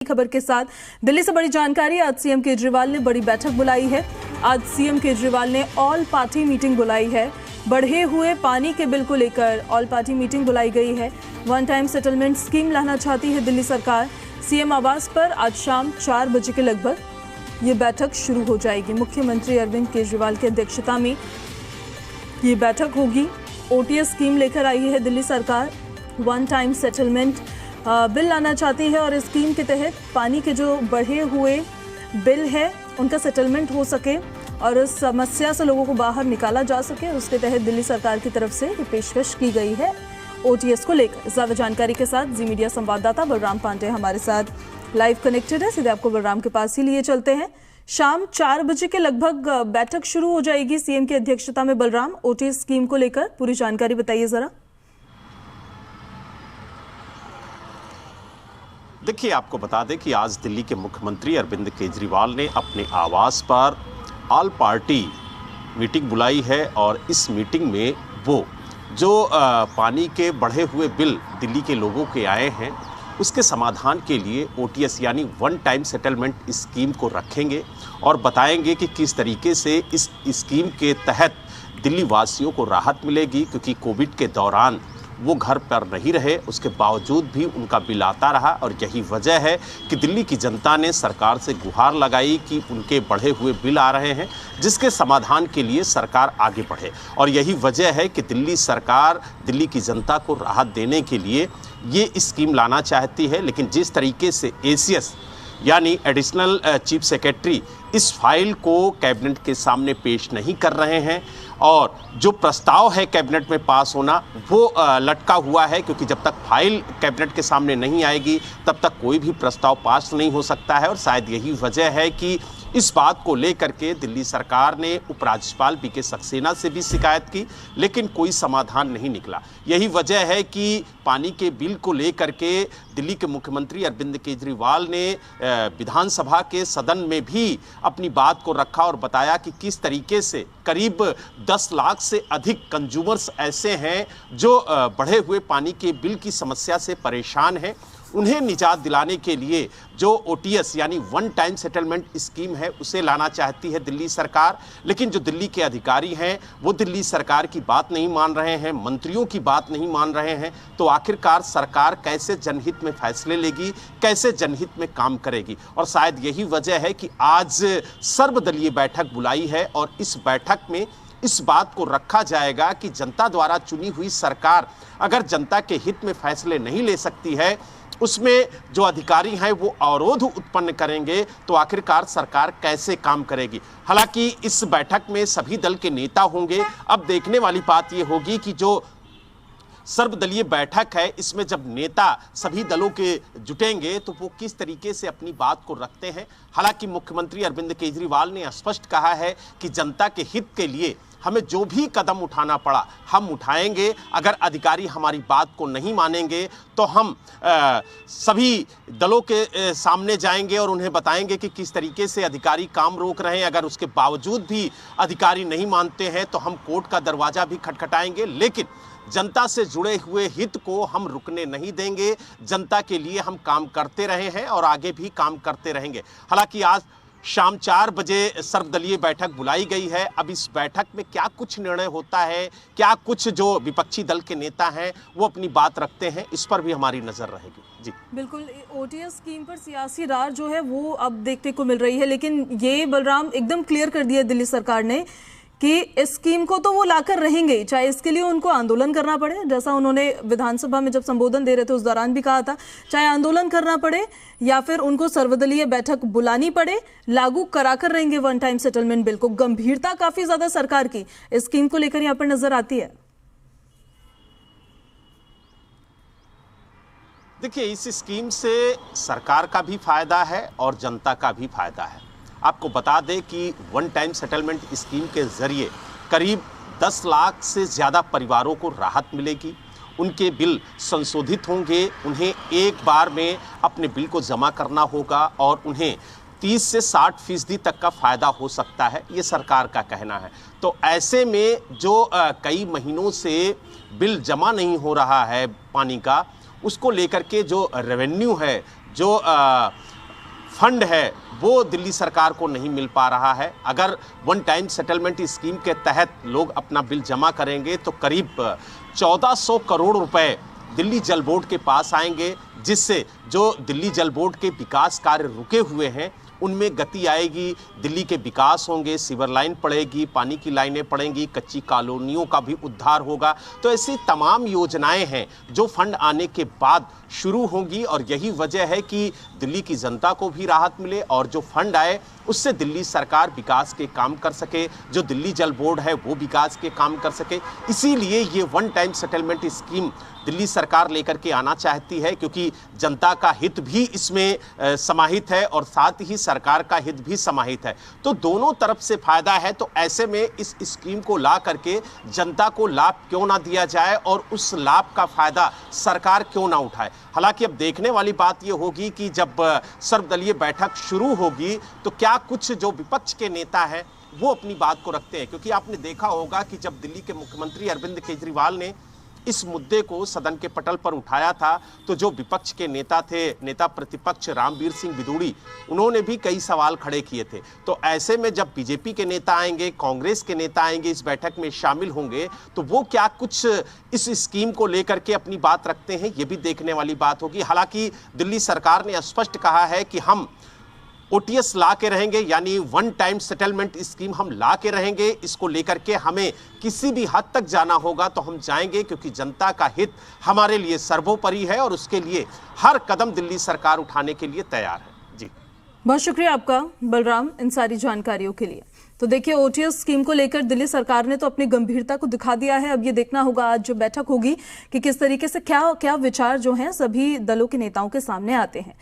खबर के साथ दिल्ली से बड़ी जानकारी। आज सीएम केजरीवाल ने बड़ी बैठक बुलाई है। आज सीएम केजरीवाल ने ऑल पार्टी मीटिंग बुलाई है। बढ़े हुए पानी के बिल को लेकर ऑल पार्टी मीटिंग बुलाई गई है। वन टाइम सेटलमेंट स्कीम लाना चाहती है दिल्ली सरकार। सीएम आवास पर आज शाम 4 बजे के लगभग ये बैठक शुरू हो जाएगी। मुख्यमंत्री अरविंद केजरीवाल की अध्यक्षता में ये बैठक होगी। ओटीएस स्कीम लेकर आई है दिल्ली सरकार। वन टाइम सेटलमेंट बिल लाना चाहती है और इस स्कीम के तहत पानी के जो बढ़े हुए बिल है उनका सेटलमेंट हो सके और इस समस्या से लोगों को बाहर निकाला जा सके। उसके तहत दिल्ली सरकार की तरफ से ये पेशकश की गई है ओटीएस को लेकर। ज्यादा जानकारी के साथ जी मीडिया संवाददाता बलराम पांडे हमारे साथ लाइव कनेक्टेड है। सीधे आपको बलराम के पास ही लिए चलते हैं। शाम 4 बजे के लगभग बैठक शुरू हो जाएगी सीएम की अध्यक्षता में। बलराम, ओटीएस स्कीम को लेकर पूरी जानकारी बताइए जरा। देखिए, आपको बता दें कि आज दिल्ली के मुख्यमंत्री अरविंद केजरीवाल ने अपने आवास पर ऑल पार्टी मीटिंग बुलाई है और इस मीटिंग में वो जो पानी के बढ़े हुए बिल दिल्ली के लोगों के आए हैं उसके समाधान के लिए ओटीएस यानी वन टाइम सेटलमेंट स्कीम को रखेंगे और बताएंगे कि किस तरीके से इस स्कीम के तहत दिल्ली वासियों को राहत मिलेगी, क्योंकि कोविड के दौरान वो घर पर नहीं रहे, उसके बावजूद भी उनका बिल आता रहा। और यही वजह है कि दिल्ली की जनता ने सरकार से गुहार लगाई कि उनके बढ़े हुए बिल आ रहे हैं, जिसके समाधान के लिए सरकार आगे बढ़े। और यही वजह है कि दिल्ली सरकार दिल्ली की जनता को राहत देने के लिए ये स्कीम लाना चाहती है। लेकिन जिस तरीके से एसीएस यानी एडिशनल चीफ सेक्रेटरी इस फाइल को कैबिनेट के सामने पेश नहीं कर रहे हैं और जो प्रस्ताव है कैबिनेट में पास होना वो लटका हुआ है, क्योंकि जब तक फाइल कैबिनेट के सामने नहीं आएगी तब तक कोई भी प्रस्ताव पास नहीं हो सकता है। और शायद यही वजह है कि इस बात को लेकर के दिल्ली सरकार ने उपराज्यपाल बीके सक्सेना से भी शिकायत की, लेकिन कोई समाधान नहीं निकला। यही वजह है कि पानी के बिल को लेकर के दिल्ली के मुख्यमंत्री अरविंद केजरीवाल ने विधानसभा के सदन में भी अपनी बात को रखा और बताया कि किस तरीके से करीब 10 लाख से अधिक कंज्यूमर्स ऐसे हैं जो बढ़े हुए पानी के बिल की समस्या से परेशान हैं। उन्हें निजात दिलाने के लिए जो ओटीएस यानी वन टाइम सेटलमेंट स्कीम है उसे लाना चाहती है दिल्ली सरकार। लेकिन जो दिल्ली के अधिकारी हैं वो दिल्ली सरकार की बात नहीं मान रहे हैं, मंत्रियों की बात नहीं मान रहे हैं। तो आखिरकार सरकार कैसे जनहित में फैसले लेगी, कैसे जनहित में काम करेगी? और शायद यही वजह है कि आज सर्वदलीय बैठक बुलाई है और इस बैठक में इस बात को रखा जाएगा कि जनता द्वारा चुनी हुई सरकार अगर जनता के हित में फैसले नहीं ले सकती है, उसमें जो अधिकारी हैं वो अवरोध उत्पन्न करेंगे, तो आखिरकार सरकार कैसे काम करेगी? हालांकि इस बैठक में सभी दल के नेता होंगे। अब देखने वाली बात ये होगी कि जो सर्वदलीय बैठक है इसमें जब नेता सभी दलों के जुटेंगे तो वो किस तरीके से अपनी बात को रखते हैं। हालांकि मुख्यमंत्री अरविंद केजरीवाल ने स्पष्ट कहा है कि जनता के हित के लिए हमें जो भी कदम उठाना पड़ा हम उठाएंगे। अगर अधिकारी हमारी बात को नहीं मानेंगे तो हम सभी दलों के सामने जाएंगे और उन्हें बताएंगे कि किस तरीके से अधिकारी काम रोक रहे हैं। अगर उसके बावजूद भी अधिकारी नहीं मानते हैं तो हम कोर्ट का दरवाजा भी खटखटाएंगे, लेकिन जनता से जुड़े हुए हित को हम रुकने नहीं देंगे। जनता के लिए हम काम करते रहे हैं और आगे भी काम करते रहेंगे। हालांकि आज शाम 4 बजे सर्वदलीय बैठक बुलाई गई है। अब इस बैठक में क्या कुछ निर्णय होता है, क्या कुछ जो विपक्षी दल के नेता हैं वो अपनी बात रखते हैं, इस पर भी हमारी नजर रहेगी। जी बिल्कुल, ओटीएस स्कीम पर सियासी रार जो है वो अब देखने को मिल रही है, लेकिन ये बलराम एकदम क्लियर कर दिया दिल्ली सरकार ने कि इस स्कीम को तो वो लाकर रहेंगे, चाहे इसके लिए उनको आंदोलन करना पड़े, जैसा उन्होंने विधानसभा में जब संबोधन दे रहे थे उस दौरान भी कहा था, चाहे आंदोलन करना पड़े या फिर उनको सर्वदलीय बैठक बुलानी पड़े, लागू कराकर रहेंगे वन टाइम सेटलमेंट बिल को। गंभीरता काफी ज्यादा सरकार की इस स्कीम को लेकर यहाँ पर नजर आती है। देखिए, इस स्कीम से सरकार का भी फायदा है और जनता का भी फायदा है। आपको बता दें कि वन टाइम सेटलमेंट स्कीम के जरिए करीब 10 लाख से ज़्यादा परिवारों को राहत मिलेगी। उनके बिल संशोधित होंगे, उन्हें एक बार में अपने बिल को जमा करना होगा और उन्हें 30 से 60% तक का फ़ायदा हो सकता है, ये सरकार का कहना है। तो ऐसे में जो कई महीनों से बिल जमा नहीं हो रहा है पानी का, उसको लेकर के जो रेवेन्यू है, जो फंड है वो दिल्ली सरकार को नहीं मिल पा रहा है। अगर वन टाइम सेटलमेंट स्कीम के तहत लोग अपना बिल जमा करेंगे तो करीब 1400 करोड़ रुपए दिल्ली जल बोर्ड के पास आएंगे, जिससे जो दिल्ली जल बोर्ड के विकास कार्य रुके हुए हैं उनमें गति आएगी, दिल्ली के विकास होंगे, सीवर लाइन पड़ेगी, पानी की लाइनें पड़ेंगी, कच्ची कॉलोनियों का भी उद्धार होगा। तो ऐसी तमाम योजनाएं हैं जो फंड आने के बाद शुरू होंगी और यही वजह है कि दिल्ली की जनता को भी राहत मिले और जो फंड आए उससे दिल्ली सरकार विकास के काम कर सके, जो दिल्ली जल बोर्ड है वो विकास के काम कर सके। इसीलिए ये one time settlement scheme Delhi सरकार लेकर के आना चाहती है, क्योंकि जनता का हित भी इसमें समाहित है और साथ ही सरकार का हित भी समाहित है। तो दोनों तरफ से फायदा है। तो ऐसे में इस स्कीम को ला करके जनता को लाभ क्यों ना दिया जाए और उस लाभ का फायदा सरकार क्यों ना उठाए। हालांकि अब देखने वाली बात यह होगी कि जब सर्वदलीय बैठक शुरू होगी तो क्या कुछ जो विपक्ष के नेता हैं वो अपनी बात को रखते हैं, क्योंकि आपने देखा होगा कि जब दिल्ली के मुख्यमंत्री अरविंद केजरीवाल ने इस मुद्दे को सदन के पटल पर उठाया था तो जो विपक्ष के नेता थे, नेता प्रतिपक्ष रामवीर सिंह बिदूड़ी, उन्होंने भी कई सवाल खड़े किए थे। तो ऐसे में जब बीजेपी के नेता आएंगे, कांग्रेस के नेता आएंगे, इस बैठक में शामिल होंगे, तो वो क्या कुछ इस स्कीम को लेकर के अपनी बात रखते हैं, ये भी देखने वाली बात होगी। हालांकि दिल्ली सरकार ने स्पष्ट कहा है कि हम ओटीएस ला के रहेंगे, यानी वन टाइम सेटलमेंट स्कीम हम ला के रहेंगे। इसको लेकर के हमें किसी भी हद तक जाना होगा तो हम जाएंगे, क्योंकि जनता का हित हमारे लिए सर्वोपरि है और उसके लिए हर कदम दिल्ली सरकार उठाने के लिए तैयार है। जी, बहुत शुक्रिया आपका बलराम इन सारी जानकारियों के लिए। तो देखिए, ओटीएस स्कीम को लेकर दिल्ली सरकार ने तो अपनी गंभीरता को दिखा दिया है। अब ये देखना होगा आज जो बैठक होगी कि किस तरीके से क्या विचार जो हैं सभी दलों के नेताओं के सामने आते हैं।